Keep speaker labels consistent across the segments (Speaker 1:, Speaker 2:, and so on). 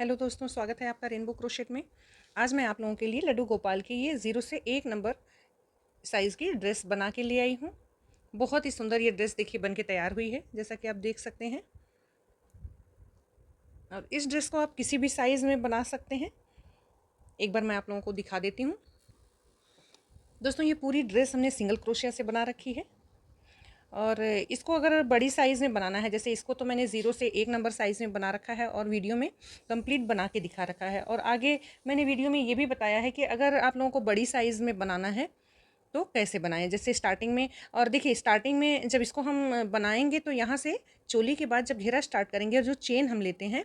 Speaker 1: Hello दोस्तों, स्वागत है आपका रेनबो क्रोशेट में। आज मैं आप लोगों के लिए लड्डू गोपाल की ये 0 से 1 नंबर साइज़ की ड्रेस बना के ले आई हूँ। बहुत ही सुंदर ये ड्रेस देखिए बन के तैयार हुई है, जैसा कि आप देख सकते हैं। और इस ड्रेस को आप किसी भी साइज़ में बना सकते हैं। एक बार मैं आप लोगों को दिखा देती हूँ। दोस्तों, ये पूरी ड्रेस हमने सिंगल क्रोशिया से बना रखी है। और इसको अगर बड़ी साइज़ में बनाना है, जैसे इसको तो मैंने 0 से 1 नंबर साइज़ में बना रखा है और वीडियो में कंप्लीट बना के दिखा रखा है। और आगे मैंने वीडियो में ये भी बताया है कि अगर आप लोगों को बड़ी साइज़ में बनाना है तो कैसे बनाएं। जैसे स्टार्टिंग में, और देखिए स्टार्टिंग में जब इसको हम बनाएंगे तो यहाँ से चोली के बाद जब घेरा स्टार्ट करेंगे और जो चेन हम लेते हैं,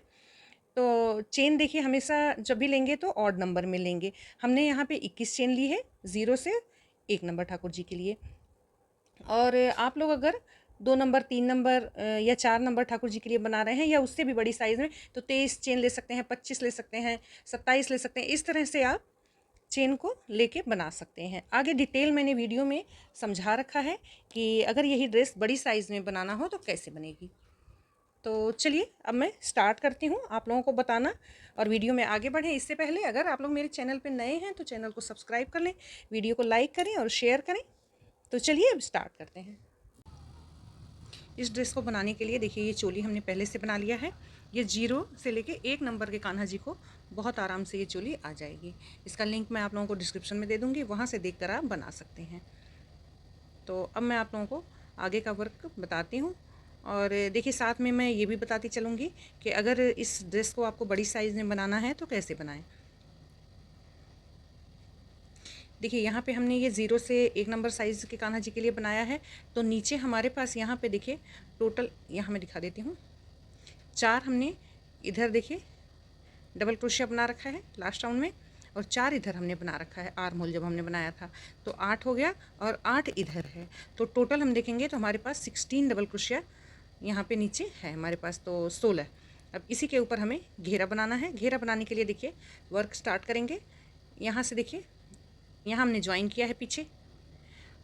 Speaker 1: तो चेन देखिए हमेशा जब भी लेंगे तो ऑड नंबर में लेंगे। हमने यहाँ पे 21 चेन ली है 0 से 1 नंबर ठाकुर जी के लिए। और आप लोग अगर 2 नंबर 3 नंबर या 4 नंबर ठाकुर जी के लिए बना रहे हैं या उससे भी बड़ी साइज़ में, तो 23 चेन ले सकते हैं, 25 ले सकते हैं, 27 ले सकते हैं। इस तरह से आप चेन को लेके बना सकते हैं। आगे डिटेल मैंने वीडियो में समझा रखा है कि अगर यही ड्रेस बड़ी साइज़ में बनाना हो तो कैसे बनेगी। तो चलिए अब मैं स्टार्ट करती हूँ आप लोगों को बताना। और वीडियो में आगे बढ़ें इससे पहले अगर आप लोग मेरे चैनल पे नए हैं तो चैनल को सब्सक्राइब कर लें, वीडियो को लाइक करें और शेयर करें। तो चलिए अब स्टार्ट करते हैं। इस ड्रेस को बनाने के लिए देखिए ये चोली हमने पहले से बना लिया है। ये 0 से लेके 1 नंबर के कान्हा जी को बहुत आराम से ये चोली आ जाएगी। इसका लिंक मैं आप लोगों को डिस्क्रिप्शन में दे दूँगी, वहाँ से देखकर आप बना सकते हैं। तो अब मैं आप लोगों को आगे का वर्क बताती हूँ। और देखिए साथ में मैं ये भी बताती चलूँगी कि अगर इस ड्रेस को आपको बड़ी साइज़ में बनाना है तो कैसे बनाएं। देखिए यहाँ पे हमने ये 0 से 1 नंबर साइज़ के कान्हा जी के लिए बनाया है। तो नीचे हमारे पास यहाँ पे देखिए टोटल, यहाँ मैं दिखा देती हूँ, 4 हमने इधर देखिए डबल क्रोशिया बना रखा है लास्ट राउंड में, और 4 इधर हमने बना रखा है आर्म होल जब हमने बनाया था, तो 8 हो गया और 8 इधर है। तो टोटल हम देखेंगे तो हमारे पास 16 डबल क्रोशिया यहाँ पे नीचे है हमारे पास, तो 16। अब इसी के ऊपर हमें घेरा बनाना है। घेरा बनाने के लिए देखिए वर्क स्टार्ट करेंगे। यहाँ से देखिए यहाँ हमने ज्वाइन किया है पीछे,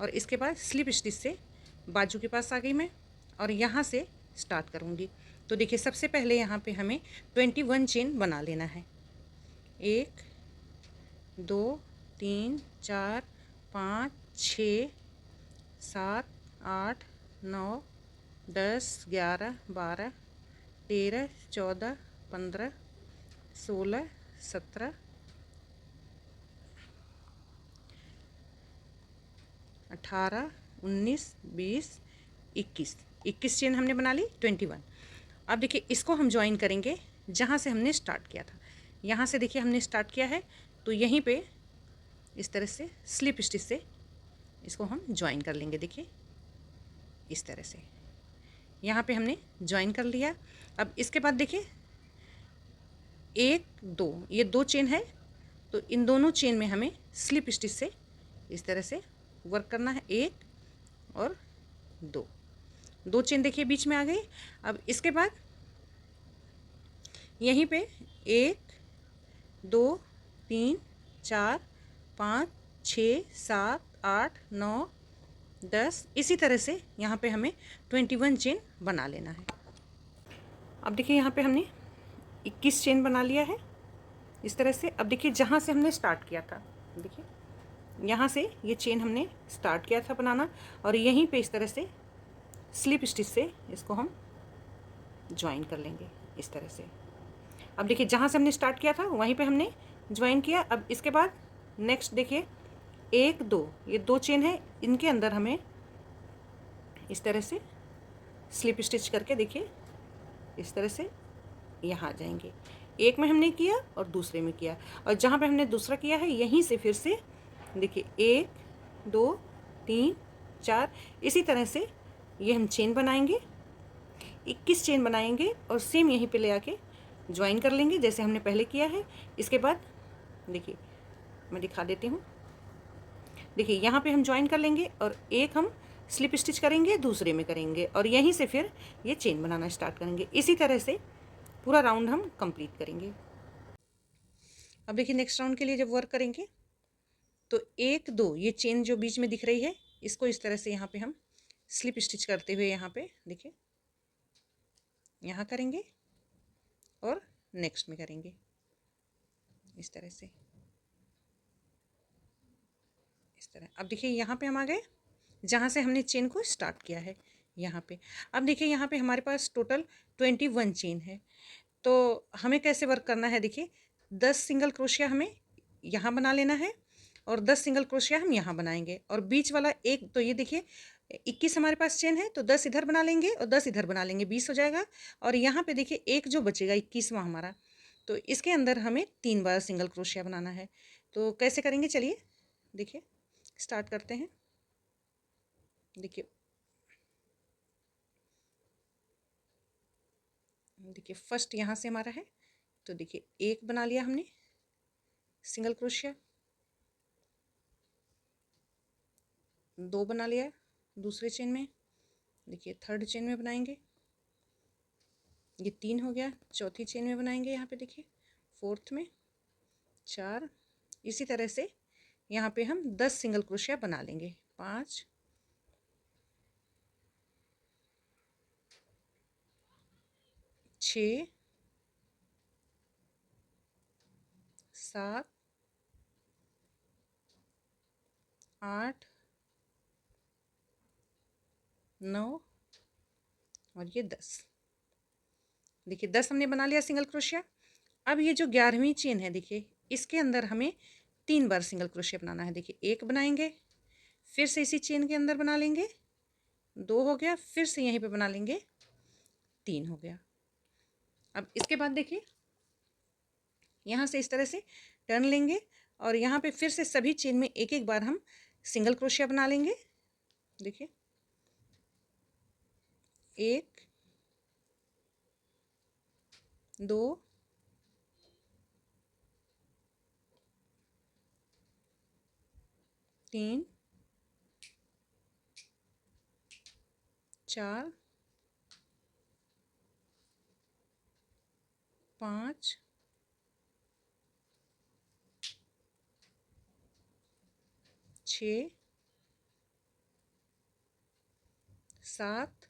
Speaker 1: और इसके बाद स्लिप स्टिच से बाजू के पास आ गई मैं और यहाँ से स्टार्ट करूँगी। तो देखिए सबसे पहले यहाँ पे हमें 21 चेन बना लेना है। 1 2 3 4 5 6 7 8 9 10 11 12 13 14 15 16 17 18 19 20 21 चेन हमने बना ली 21। अब देखिए इसको हम ज्वाइन करेंगे जहाँ से हमने स्टार्ट किया था। यहाँ से देखिए हमने स्टार्ट किया है, तो यहीं पे इस तरह से स्लिप स्टिच से इसको हम ज्वाइन कर लेंगे। देखिए इस तरह से यहाँ पे हमने ज्वाइन कर लिया। अब इसके बाद देखिए 1 2 ये 2 चेन है, तो इन दोनों चेन में हमें स्लिप स्टिच से इस तरह से वर्क करना है। 1 और 2 चेन देखिए बीच में आ गई। अब इसके बाद यहीं पे 1 2 3 4 5 6 7 8 9 10 इसी तरह से यहाँ पे हमें 21 चेन बना लेना है। अब देखिए यहाँ पे हमने 21 चेन बना लिया है इस तरह से। अब देखिए जहाँ से हमने स्टार्ट किया था, देखिए यहाँ से ये चेन हमने स्टार्ट किया था बनाना, और यहीं पे इस तरह से स्लिप स्टिच से इसको हम ज्वाइन कर लेंगे इस तरह से। अब देखिए जहाँ से हमने स्टार्ट किया था वहीं पे हमने ज्वाइन किया। अब इसके बाद नेक्स्ट देखिए 1 2 ये 2 चेन है, इनके अंदर हमें इस तरह से स्लिप स्टिच करके देखिए इस तरह से यहाँ आ जाएंगे। एक में हमने किया और दूसरे में किया, और जहाँ पे हमने दूसरा किया है यहीं से फिर से देखिए 1 2 3 4 इसी तरह से ये हम चेन बनाएंगे, 21 चेन बनाएंगे और सेम यहीं पे ले आके ज्वाइन कर लेंगे जैसे हमने पहले किया है। इसके बाद देखिए मैं दिखा देती हूँ। देखिए यहाँ पे हम ज्वाइन कर लेंगे और एक हम स्लिप स्टिच करेंगे, दूसरे में करेंगे, और यहीं से फिर ये चेन बनाना स्टार्ट करेंगे। इसी तरह से पूरा राउंड हम कंप्लीट करेंगे। अब देखिए नेक्स्ट राउंड के लिए जब वर्क करेंगे तो 1 2 ये चेन जो बीच में दिख रही है इसको इस तरह से यहाँ पे हम स्लिप स्टिच करते हुए यहाँ पे देखिए यहाँ करेंगे और नेक्स्ट में करेंगे इस तरह से, इस तरह। अब देखिए यहाँ पे हम आ गए जहाँ से हमने चेन को स्टार्ट किया है, यहाँ पे। अब देखिए यहाँ पे हमारे पास टोटल 21 चेन है। तो हमें कैसे वर्क करना है, देखिए 10 सिंगल क्रोशिया हमें यहाँ बना लेना है और 10 सिंगल क्रोशिया हम यहाँ बनाएंगे, और बीच वाला एक, तो ये देखिए 21 हमारे पास चेन है, तो 10 इधर बना लेंगे और 10 इधर बना लेंगे, 20 हो जाएगा। और यहाँ पे देखिए एक जो बचेगा 21वां हमारा, तो इसके अंदर हमें 3 बार सिंगल क्रोशिया बनाना है। तो कैसे करेंगे, चलिए देखिए स्टार्ट करते हैं। देखिए देखिए फर्स्ट यहाँ से हमारा है, तो देखिए एक बना लिया हमने सिंगल क्रोशिया, 2 बना लिया दूसरे चेन में, देखिए थर्ड चेन में बनाएंगे, ये 3 हो गया, चौथी चेन में बनाएंगे यहाँ पे देखिए फोर्थ में 4, इसी तरह से यहाँ पे हम 10 सिंगल क्रोशिया बना लेंगे, 5, 6, 7, 8, 9 और ये 10। देखिए 10 हमने बना लिया सिंगल क्रोशिया। अब ये जो 11वीं चेन है देखिए, इसके अंदर हमें 3 बार सिंगल क्रोशिया बनाना है। देखिए एक बनाएंगे, फिर से इसी चेन के अंदर बना लेंगे, 2 हो गया, फिर से यहीं पे बना लेंगे, 3 हो गया। अब इसके बाद देखिए यहाँ से इस तरह से टर्न लेंगे और यहाँ पे फिर से सभी चेन में एक एक बार हम सिंगल क्रोशिया बना लेंगे। देखिए 1, 2, 3, 4, 5, 6, 7,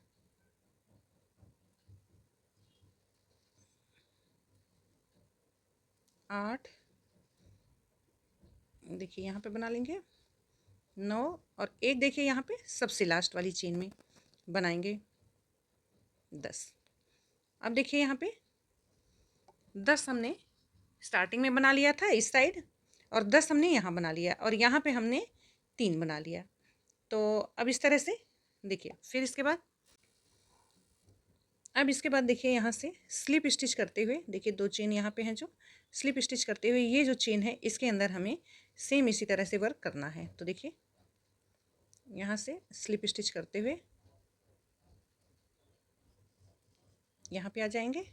Speaker 1: 8, देखिए यहाँ पे बना लेंगे 9 और एक देखिए यहाँ पे सबसे लास्ट वाली चेन में बनाएंगे 10। अब देखिए यहाँ पे 10 हमने स्टार्टिंग में बना लिया था इस साइड, और 10 हमने यहाँ बना लिया, और यहाँ पे हमने 3 बना लिया। तो अब इस तरह से देखिए, फिर इसके बाद देखिए यहाँ से स्लिप स्टिच करते हुए, देखिए 2 चेन यहाँ पे हैं जो स्लिप स्टिच करते हुए, ये जो चेन है इसके अंदर हमें सेम इसी तरह से वर्क करना है। तो देखिए यहाँ से स्लिप स्टिच करते हुए यहाँ पे आ जाएंगे।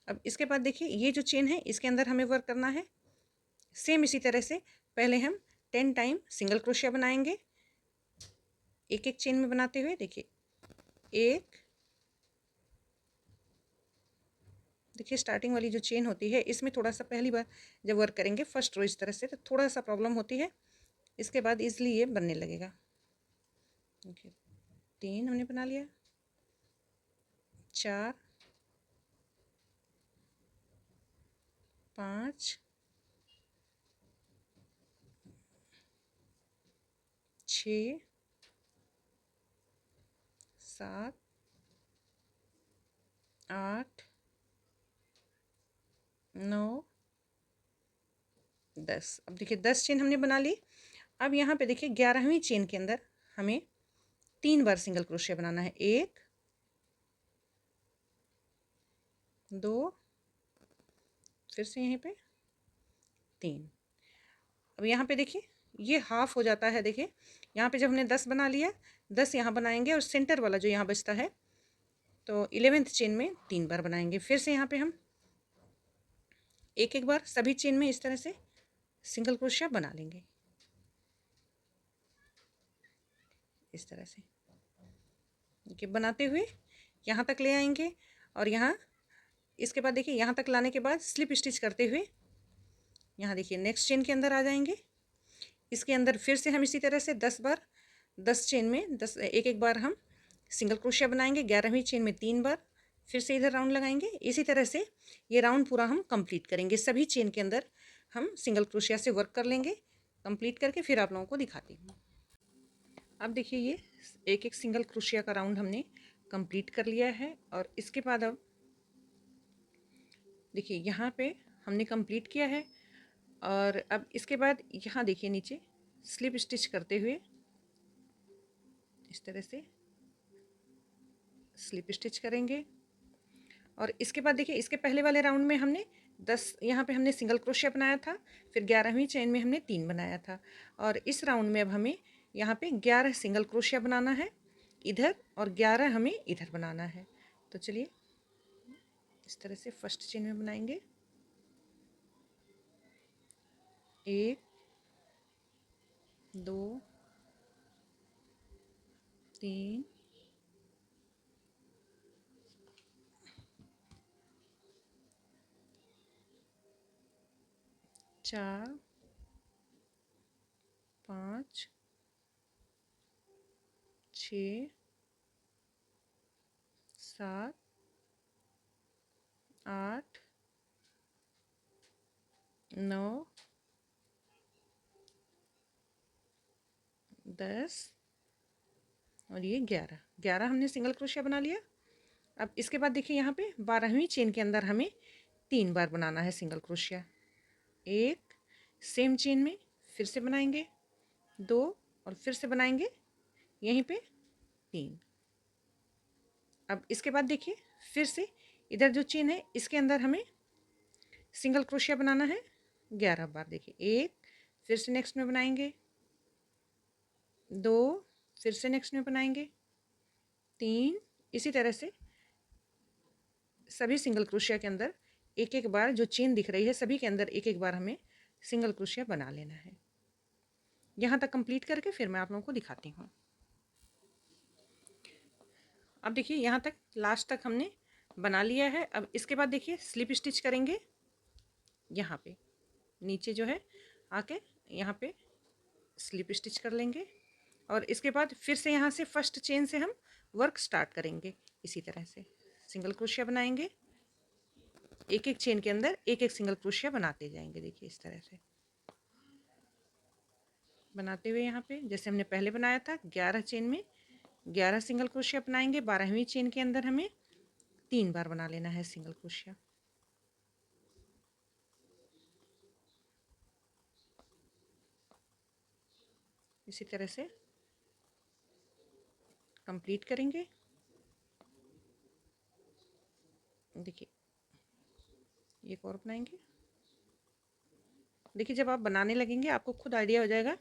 Speaker 1: अब इसके बाद देखिए ये जो चेन है इसके अंदर हमें वर्क करना है सेम इसी तरह से। पहले हम 10 टाइम सिंगल क्रोशिया बनाएंगे, एक एक चेन में बनाते हुए। देखिए एक, देखिए स्टार्टिंग वाली जो चेन होती है इसमें थोड़ा सा पहली बार जब वर्क करेंगे फर्स्ट रो इस तरह से, तो थोड़ा सा प्रॉब्लम होती है, इसके बाद इजली ये बनने लगेगा। देखिए 3 हमने बना लिया, 4, 5, 6, 7, 8, 9, 10। अब देखिए 10 चेन हमने बना ली। अब यहाँ पे देखिए 11वीं चेन के अंदर हमें 3 बार सिंगल क्रोशिया बनाना है, 1, 2, फिर से यहीं पे 3। अब यहाँ पे देखिए ये हाफ हो जाता है। देखिए यहाँ पे जब हमने 10 बना लिया, 10 यहाँ बनाएंगे और सेंटर वाला जो यहाँ बचता है तो 11th चेन में 3 बार बनाएंगे। फिर से यहाँ पे हम एक एक बार सभी चेन में इस तरह से सिंगल क्रोशिया बना लेंगे, इस तरह से देखिए बनाते हुए यहाँ तक ले आएंगे। और यहाँ इसके बाद देखिए यहाँ तक लाने के बाद स्लिप स्टिच करते हुए यहाँ देखिए नेक्स्ट चेन के अंदर आ जाएंगे। इसके अंदर फिर से हम इसी तरह से 10 बार 10 चेन में 10 एक एक बार हम सिंगल क्रोशिया बनाएंगे। 11वीं चेन में 3 बार, फिर से इधर राउंड लगाएंगे। इसी तरह से ये राउंड पूरा हम कंप्लीट करेंगे। सभी चेन के अंदर हम सिंगल क्रोशिया से वर्क कर लेंगे। कंप्लीट करके फिर आप लोगों को दिखाती हूँ। अब देखिए ये एक एक सिंगल क्रोशिया का राउंड हमने कंप्लीट कर लिया है। और इसके बाद अब देखिए यहाँ पे हमने कंप्लीट किया है। और अब इसके बाद यहाँ देखिए नीचे स्लिप स्टिच करते हुए इस तरह से स्लिप स्टिच करेंगे। और इसके बाद देखिए इसके पहले वाले राउंड में हमने 10 यहाँ पे हमने सिंगल क्रोशिया बनाया था। फिर 11वीं चेन में हमने 3 बनाया था। और इस राउंड में अब हमें यहाँ पे 11 सिंगल क्रोशिया बनाना है इधर, और 11 हमें इधर बनाना है। तो चलिए इस तरह से फर्स्ट चेन में बनाएंगे। 1 2 3 4 5 6 7 8 9 10 और ये 11 हमने सिंगल क्रोशिया बना लिया। अब इसके बाद देखिए यहाँ पे 12वीं चेन के अंदर हमें 3 बार बनाना है सिंगल क्रोशिया। 1 सेम चेन में फिर से बनाएंगे, 2 और फिर से बनाएंगे यहीं पे 3। अब इसके बाद देखिए फिर से इधर जो चेन है इसके अंदर हमें सिंगल क्रोशिया बनाना है 11 बार। देखिए 1 फिर से नेक्स्ट में बनाएंगे, 2 फिर से नेक्स्ट में बनाएंगे, 3। इसी तरह से सभी सिंगल क्रोशिया के अंदर एक एक बार जो चेन दिख रही है सभी के अंदर एक एक बार हमें सिंगल क्रोशिया बना लेना है। यहाँ तक कंप्लीट करके फिर मैं आप लोगों को दिखाती हूँ। अब देखिए यहाँ तक लास्ट तक हमने बना लिया है। अब इसके बाद देखिए स्लिप स्टिच करेंगे यहाँ पे नीचे जो है आके यहाँ पे स्लिप स्टिच कर लेंगे। और इसके बाद फिर से यहाँ से फर्स्ट चेन से हम वर्क स्टार्ट करेंगे। इसी तरह से सिंगल क्रोशिया बनाएंगे, एक एक चेन के अंदर एक एक सिंगल क्रोशिया बनाते जाएंगे। देखिए इस तरह से बनाते हुए यहाँ पे जैसे हमने पहले बनाया था 11 चेन में 11 सिंगल क्रोशिया बनाएंगे। 12वीं चेन के अंदर हमें 3 बार बना लेना है सिंगल क्रोशिया। इसी तरह से कंप्लीट करेंगे। देखिए एक और बनाएंगे। देखिए जब आप बनाने लगेंगे आपको खुद आइडिया हो जाएगा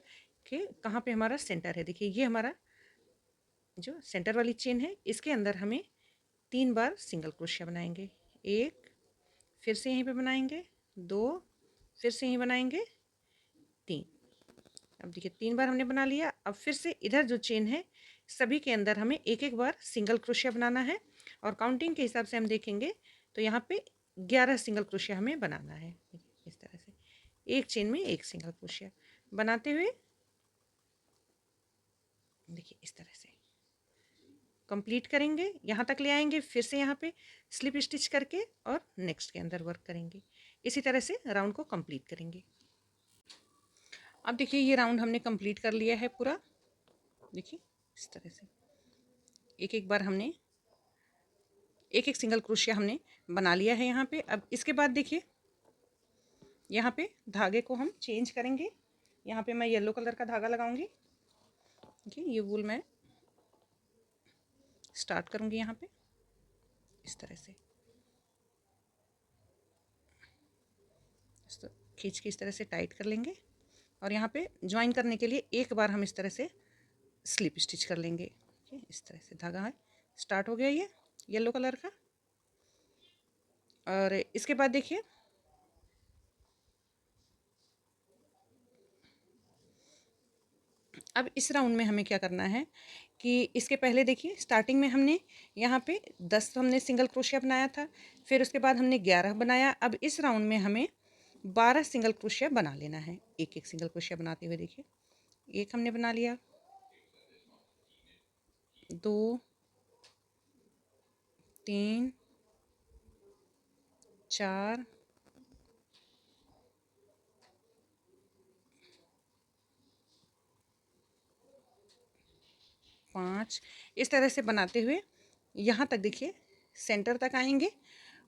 Speaker 1: कि कहाँ पे हमारा सेंटर है। देखिए ये हमारा जो सेंटर वाली चेन है इसके अंदर हमें 3 बार सिंगल क्रोशिया बनाएंगे। 1 फिर से यहीं पे बनाएंगे, 2 फिर से यहीं बनाएंगे, 3। अब देखिए 3 बार हमने बना लिया। अब फिर से इधर जो चेन है सभी के अंदर हमें एक एक बार सिंगल क्रोशिया बनाना है। और काउंटिंग के हिसाब से हम देखेंगे तो यहाँ पे 11 सिंगल क्रोशिया हमें बनाना है। इस तरह से एक चेन में एक सिंगल क्रोशिया बनाते हुए देखिए इस तरह से कंप्लीट करेंगे। यहाँ तक ले आएंगे, फिर से यहाँ पे स्लिप स्टिच करके और नेक्स्ट के अंदर वर्क करेंगे। इसी तरह से राउंड को कंप्लीट करेंगे। अब देखिए ये राउंड हमने कंप्लीट कर लिया है पूरा। देखिए इस तरह से एक एक बार हमने एक एक सिंगल क्रोशिया हमने बना लिया है यहाँ पे। अब इसके बाद देखिए यहाँ पे धागे को हम चेंज करेंगे। यहाँ पे मैं येलो कलर का धागा लगाऊंगी। देखिए ये वूल मैं स्टार्ट करूंगी यहाँ पे इस तरह से खींच के इस तरह से टाइट कर लेंगे। और यहाँ पे ज्वाइन करने के लिए एक बार हम इस तरह से स्लिप स्टिच कर लेंगे। इस तरह से धागा है स्टार्ट हो गया ये येलो कलर का। और इसके बाद देखिए अब इस राउंड में हमें क्या करना है कि इसके पहले देखिए स्टार्टिंग में हमने यहाँ पे 10 हमने सिंगल क्रोशिया बनाया था, फिर उसके बाद हमने 11 बनाया। अब इस राउंड में हमें 12 सिंगल क्रोशिया बना लेना है। एक एक सिंगल क्रोशिया बनाते हुए देखिए एक हमने बना लिया, 2 3 4, 5, इस तरह से बनाते हुए यहाँ तक देखिए सेंटर तक आएंगे।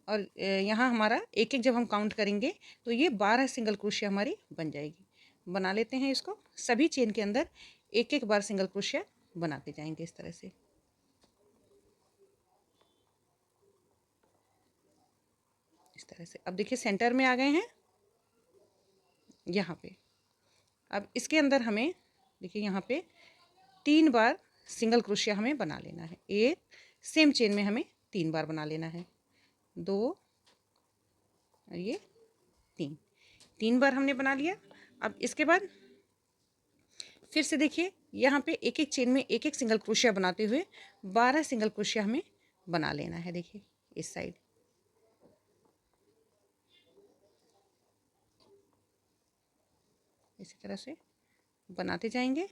Speaker 1: और यहाँ हमारा एक एक जब हम काउंट करेंगे तो ये 12 सिंगल क्रोशिया हमारी बन जाएगी। बना लेते हैं इसको। सभी चेन के अंदर एक एक बार सिंगल क्रोशिया बनाते जाएंगे इस तरह से। इस तरह से अब देखिए सेंटर में आ गए हैं यहाँ पे। अब इसके अंदर हमें देखिए यहाँ पे 3 बार सिंगल क्रोशिया हमें बना लेना है। एक सेम चेन में हमें 3 बार बना लेना है। 2 और ये 3 बार हमने बना लिया। अब इसके बाद फिर से देखिए यहाँ पे एक एक चेन में एक एक सिंगल क्रोशिया बनाते हुए 12 सिंगल क्रोशिया हमें बना लेना है। देखिए इस साइड इसी तरह से बनाते जाएंगे।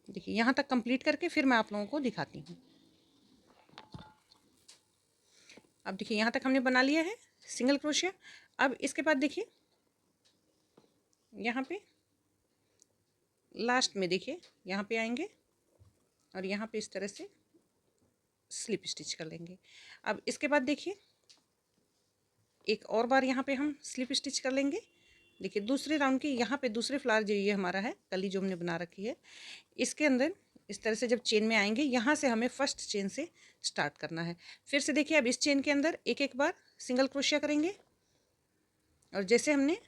Speaker 1: देखिए यहाँ तक कंप्लीट करके फिर मैं आप लोगों को दिखाती हूँ। अब देखिए यहाँ तक हमने बना लिया है सिंगल क्रोशिया। अब इसके बाद देखिए यहाँ पे लास्ट में देखिए यहाँ पे आएंगे और यहाँ पे इस तरह से स्लिप स्टिच कर लेंगे। अब इसके बाद देखिए एक और बार यहाँ पे हम स्लिप स्टिच कर लेंगे। देखिए दूसरे राउंड की यहाँ पे दूसरे फ्लावर जो ये हमारा है कली जो हमने बना रखी है, इसके अंदर इस तरह से जब चेन में आएंगे यहाँ से हमें फर्स्ट चेन से स्टार्ट करना है। फिर से देखिए अब इस चेन के अंदर एक एक बार सिंगल क्रोशिया करेंगे और जैसे हमने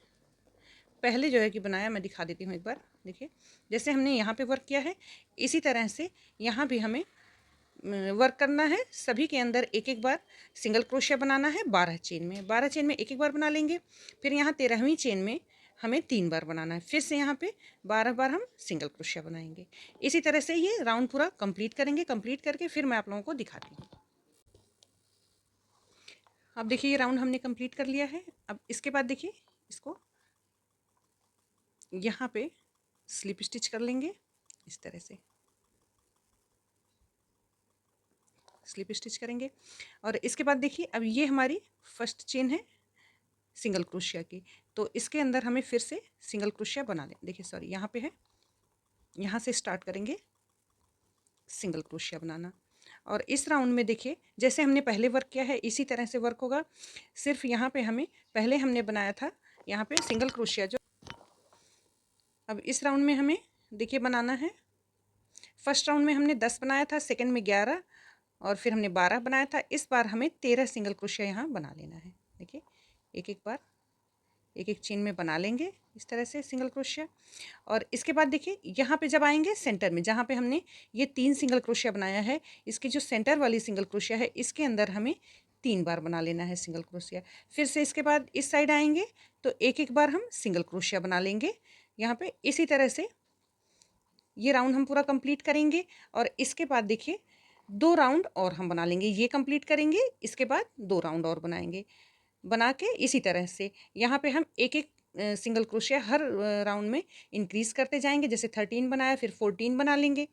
Speaker 1: पहले जो है कि बनाया, मैं दिखा देती हूँ एक बार। देखिए जैसे हमने यहाँ पे वर्क किया है इसी तरह से यहाँ भी हमें वर्क करना है। सभी के अंदर एक एक बार सिंगल क्रोशिया बनाना है। 12 चेन में, 12 चेन में एक एक बार बना लेंगे। फिर यहाँ 13वीं चेन में हमें 3 बार बनाना है। फिर से यहाँ पे 12 बार हम सिंगल क्रोशिया बनाएंगे। इसी तरह से ये राउंड पूरा कंप्लीट करेंगे। कंप्लीट करके फिर मैं आप लोगों को दिखाती हूँ। अब देखिए ये राउंड हमने कंप्लीट कर लिया है। अब इसके बाद देखिए इसको यहाँ पे स्लिप स्टिच कर लेंगे इस तरह से। स्लिप स्टिच करेंगे और इसके बाद देखिए अब ये हमारी फर्स्ट चेन है सिंगल क्रोशिया की, तो इसके अंदर हमें फिर से सिंगल क्रोशिया बना लें। देखिए सॉरी यहाँ पे है, यहाँ से स्टार्ट करेंगे सिंगल क्रोशिया बनाना। और इस राउंड में देखिए जैसे हमने पहले वर्क किया है इसी तरह से वर्क होगा। सिर्फ यहाँ पे हमें पहले हमने बनाया था यहाँ पे सिंगल क्रोशिया जो, अब इस राउंड में हमें देखिए बनाना है। फर्स्ट राउंड में हमने 10 बनाया था, सेकंड में 11 और फिर हमने 12 बनाया था। इस बार हमें 13 सिंगल क्रोशिया यहाँ बना लेना है। देखिए एक एक बार एक एक चेन में बना लेंगे इस तरह से सिंगल क्रोशिया। और इसके बाद देखिए यहाँ पे जब आएंगे सेंटर में, जहाँ पे हमने ये 3 सिंगल क्रोशिया बनाया है, इसकी जो सेंटर वाली सिंगल क्रोशिया है इसके अंदर हमें 3 बार बना लेना है सिंगल क्रोशिया। फिर से इसके बाद इस साइड आएंगे तो एक एक बार हम सिंगल क्रोशिया बना लेंगे यहाँ पे। इसी तरह से ये राउंड हम पूरा कंप्लीट करेंगे। और इसके बाद देखिए 2 राउंड और हम बना लेंगे। ये कंप्लीट करेंगे, इसके बाद 2 राउंड और बनाएंगे। बना के इसी तरह से यहाँ पे हम एक एक सिंगल क्रोशिया हर राउंड में इंक्रीज़ करते जाएंगे। जैसे 13 बनाया फिर 14 बना लेंगे,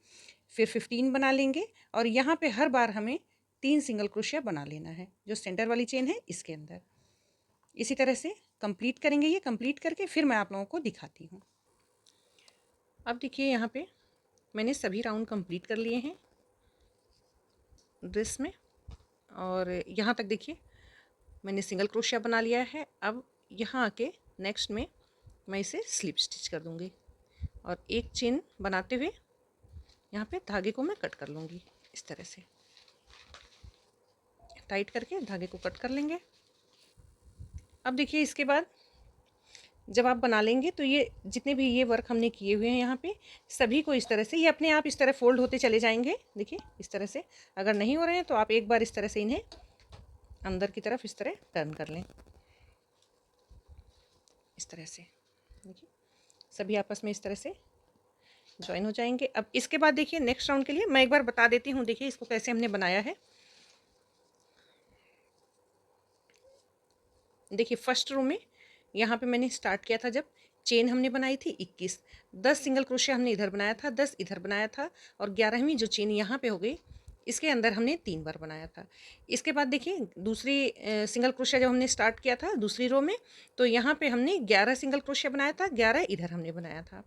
Speaker 1: फिर 15 बना लेंगे। और यहाँ पे हर बार हमें 3 सिंगल क्रोशिया बना लेना है जो सेंटर वाली चेन है इसके अंदर। इसी तरह से कंप्लीट करेंगे। ये कंप्लीट करके फिर मैं आप लोगों को दिखाती हूँ। अब देखिए यहाँ पे मैंने सभी राउंड कंप्लीट कर लिए हैं ड्रेस में। और यहाँ तक देखिए मैंने सिंगल क्रोशिया बना लिया है। अब यहाँ आके नेक्स्ट में मैं इसे स्लिप स्टिच कर दूँगी और एक चेन बनाते हुए यहाँ पे धागे को मैं कट कर लूँगी इस तरह से। टाइट करके धागे को कट कर लेंगे। अब देखिए इसके बाद जब आप बना लेंगे तो ये जितने भी ये वर्क हमने किए हुए हैं यहाँ पे सभी को इस तरह से ये अपने आप इस तरह फोल्ड होते चले जाएंगे। देखिए इस तरह से। अगर नहीं हो रहे हैं तो आप एक बार इस तरह से इन्हें अंदर की तरफ इस तरह टर्न कर लें इस तरह से। देखिए सभी आपस में इस तरह से ज्वाइन हो जाएंगे। अब इसके बाद देखिए नेक्स्ट राउंड के लिए मैं एक बार बता देती हूँ। देखिए इसको कैसे हमने बनाया है। देखिए फर्स्ट रो में यहाँ पे मैंने स्टार्ट किया था जब चेन हमने बनाई थी 21, 10 सिंगल क्रोशिया हमने इधर बनाया था, 10 इधर बनाया था, और 11वीं जो चेन यहाँ पे हो गई, इसके अंदर हमने 3 बार बनाया था। इसके बाद देखिए दूसरी सिंगल क्रोशिया जब हमने स्टार्ट किया था दूसरी रो में, तो यहाँ पे हमने 11 सिंगल क्रोशिया बनाया था, 11 इधर हमने बनाया था,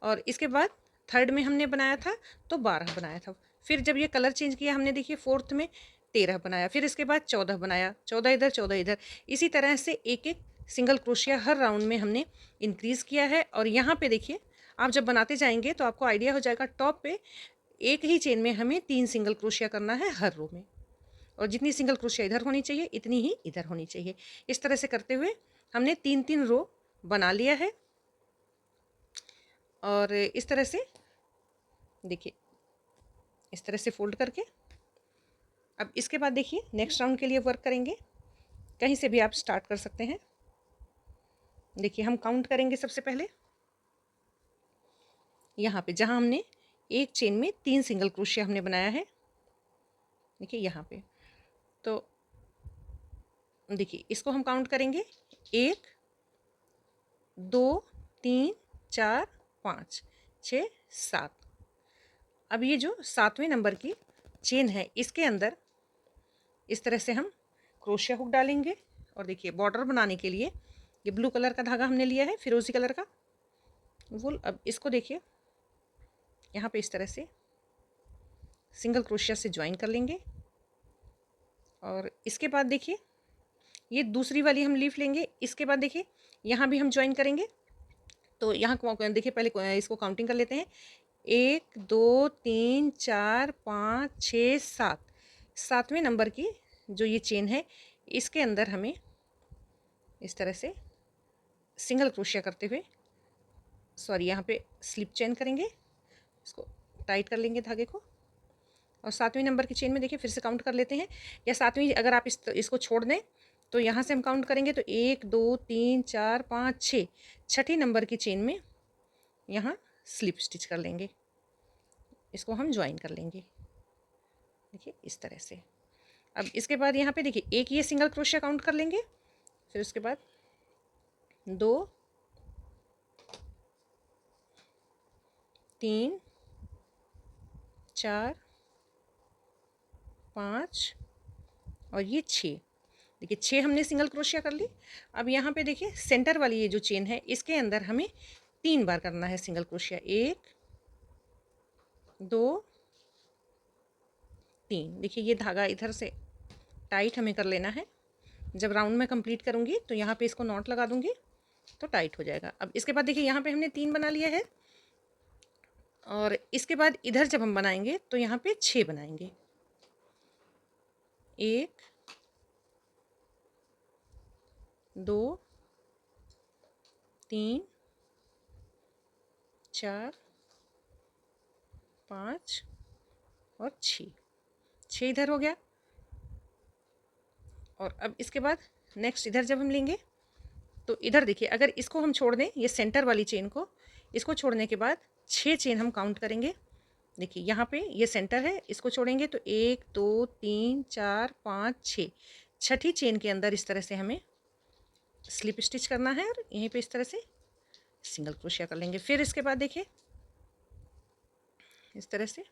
Speaker 1: और इसके बाद थर्ड में हमने बनाया था तो 12 बनाया था। फिर जब ये कलर चेंज किया हमने, देखिए फोर्थ में 13 बनाया, फिर इसके बाद 14 बनाया, 14 इधर 14 इधर, इसी तरह से एक एक सिंगल क्रोशिया हर राउंड में हमने इंक्रीज़ किया है। और यहाँ पे देखिए आप जब बनाते जाएंगे तो आपको आइडिया हो जाएगा, टॉप पे एक ही चेन में हमें 3 सिंगल क्रोशिया करना है हर रो में, और जितनी सिंगल क्रोशिया इधर होनी चाहिए इतनी ही इधर होनी चाहिए। इस तरह से करते हुए हमने 3-3 रो बना लिया है। और इस तरह से देखिए, इस तरह से फोल्ड करके, अब इसके बाद देखिए नेक्स्ट राउंड के लिए वर्क करेंगे। कहीं से भी आप स्टार्ट कर सकते हैं। देखिए हम काउंट करेंगे सबसे पहले यहाँ पे, जहाँ हमने एक चेन में 3 सिंगल क्रोशिया हमने बनाया है, देखिए यहाँ पे। तो देखिए इसको हम काउंट करेंगे 1 2 3 4 5 6 7। अब ये जो 7वें नंबर की चेन है इसके अंदर इस तरह से हम क्रोशिया हुक डालेंगे। और देखिए बॉर्डर बनाने के लिए ये ब्लू कलर का धागा हमने लिया है, फिरोजी कलर का वूल। अब इसको देखिए यहाँ पे इस तरह से सिंगल क्रोशिया से ज्वाइन कर लेंगे। और इसके बाद देखिए ये दूसरी वाली हम लीफ लेंगे, इसके बाद देखिए यहाँ भी हम ज्वाइन करेंगे। तो यहाँ देखिए पहले इसको काउंटिंग कर लेते हैं, 1 2 3 4 5 6 7। 7वें नंबर की जो ये चेन है इसके अंदर हमें इस तरह से सिंगल क्रोशिया करते हुए, सॉरी यहाँ पे स्लिप चेन करेंगे, इसको टाइट कर लेंगे धागे को। और 7वें नंबर की चेन में देखिए फिर से काउंट कर लेते हैं, या 7वीं अगर आप इसको छोड़ दें तो यहाँ से हम काउंट करेंगे तो 1 2 3 4 5 6, छठी नंबर की चेन में यहाँ स्लिप स्टिच कर लेंगे, इसको हम ज्वाइन कर लेंगे, देखिए इस तरह से। अब इसके बाद यहाँ पे देखिए एक ये सिंगल क्रोशिया काउंट कर लेंगे, फिर उसके बाद 2 3 4 5 और ये 6। देखिए 6 हमने सिंगल क्रोशिया कर ली। अब यहाँ पे देखिए सेंटर वाली ये जो चेन है इसके अंदर हमें 3 बार करना है सिंगल क्रोशिया, 1 2 3। देखिए ये धागा इधर से टाइट हमें कर लेना है, जब राउंड में कंप्लीट करूँगी तो यहाँ पे इसको नॉट लगा दूँगी तो टाइट हो जाएगा। अब इसके बाद देखिए यहाँ पे हमने 3 बना लिया है, और इसके बाद इधर जब हम बनाएंगे तो यहाँ पे 6 बनाएंगे, 1 2 3 4 5 और 6 इधर हो गया। और अब इसके बाद नेक्स्ट इधर जब हम लेंगे तो इधर देखिए अगर इसको हम छोड़ दें, ये सेंटर वाली चेन को, इसको छोड़ने के बाद 6 चेन हम काउंट करेंगे। देखिए यहाँ पे ये सेंटर है, इसको छोड़ेंगे तो 1 2 3 4 5 6, छठी चेन के अंदर इस तरह से हमें स्लिप स्टिच करना है, और यहीं पे इस तरह से सिंगल क्रोशिया कर लेंगे। फिर इसके बाद देखिए इस तरह से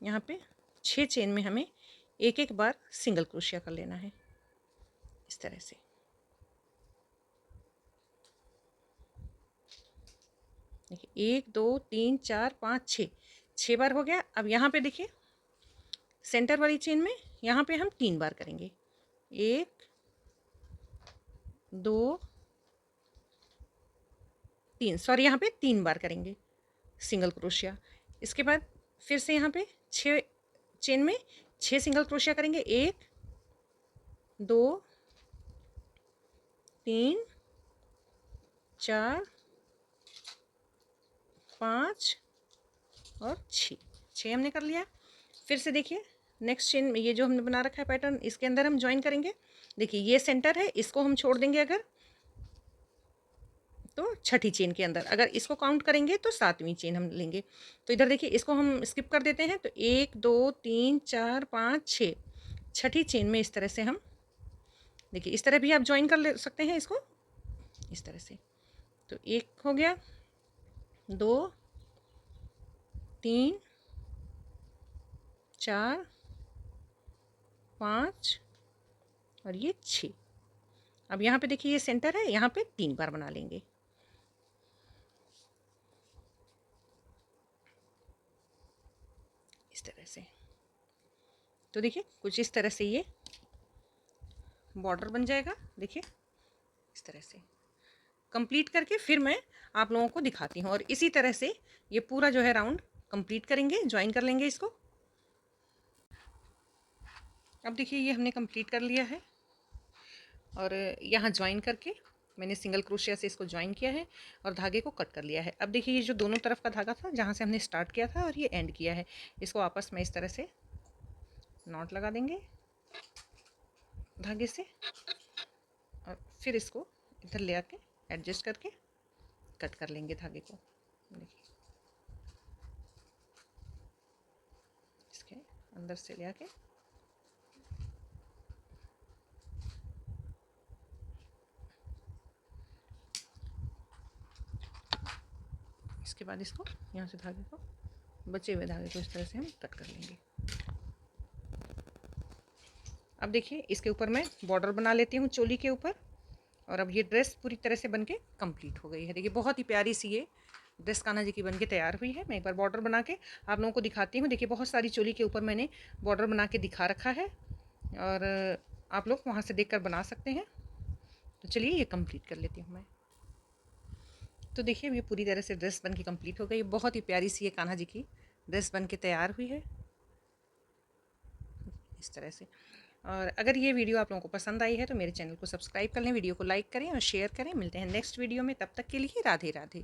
Speaker 1: यहाँ पे 6 चेन में हमें एक एक बार सिंगल क्रोशिया कर लेना है, इस तरह से। देखिए 1 2 3 4 5 6 बार हो गया। अब यहाँ पे देखिए सेंटर वाली चेन में यहाँ पे हम 3 बार करेंगे, 1 2 3, सॉरी यहाँ पे 3 बार करेंगे सिंगल क्रोशिया। इसके बाद फिर से यहाँ पे 6 चेन में 6 सिंगल क्रोशिया करेंगे, 1 2 3 4 5 और 6 हमने कर लिया। फिर से देखिए नेक्स्ट चेन में ये जो हमने बना रखा है पैटर्न, इसके अंदर हम ज्वाइन करेंगे। देखिए ये सेंटर है, इसको हम छोड़ देंगे अगर तो छठी चेन के अंदर, अगर इसको काउंट करेंगे तो 7वीं चेन हम लेंगे। तो इधर देखिए इसको हम स्किप कर देते हैं, तो 1 2 3 4 5 6, छठी चेन में इस तरह से हम, देखिए इस तरह भी आप ज्वाइन कर ले सकते हैं इसको, इस तरह से तो एक हो गया, 2, 3, 4, 5 और ये 6। अब यहाँ पे देखिए ये सेंटर है, यहाँ पे 3 बार बना लेंगे। इस तरह से। तो देखिए कुछ इस तरह से ये बॉर्डर बन जाएगा। देखिए इस तरह से कंप्लीट करके फिर मैं आप लोगों को दिखाती हूँ। और इसी तरह से ये पूरा जो है राउंड कंप्लीट करेंगे, ज्वाइन कर लेंगे इसको। अब देखिए ये हमने कंप्लीट कर लिया है और यहाँ ज्वाइन करके मैंने सिंगल क्रोशिया से इसको ज्वाइन किया है और धागे को कट कर लिया है। अब देखिए ये जो दोनों तरफ का धागा था, जहाँ से हमने स्टार्ट किया था और ये एंड किया है, इसको आपस में इस तरह से नॉट लगा देंगे धागे से और फिर इसको इधर ले आके एडजस्ट करके कट कर लेंगे धागे को। देखिए इसके अंदर से ले आके इसके बाद इसको यहाँ से धागे को, बचे हुए धागे को इस तरह से हम कट कर लेंगे। अब देखिए इसके ऊपर मैं बॉर्डर बना लेती हूँ चोली के ऊपर। और अब ये ड्रेस पूरी तरह से बनके कंप्लीट हो गई है। देखिए बहुत ही प्यारी सी ये ड्रेस कान्हा जी की बनके तैयार हुई है। मैं एक बार बॉर्डर बना के आप लोगों को दिखाती हूँ। देखिए बहुत सारी चोली के ऊपर मैंने बॉर्डर बना के दिखा रखा है और आप लोग वहाँ से देखकर बना सकते हैं। तो चलिए ये कंप्लीट कर लेती हूँ मैं। तो देखिए ये पूरी तरह से ड्रेस बन के कंप्लीट हो गई। बहुत ही प्यारी सी ये कान्हा जी की ड्रेस बन के तैयार हुई है इस तरह से। और अगर ये वीडियो आप लोगों को पसंद आई है तो मेरे चैनल को सब्सक्राइब कर लें, वीडियो को लाइक करें और शेयर करें। मिलते हैं नेक्स्ट वीडियो में, तब तक के लिए राधे राधे।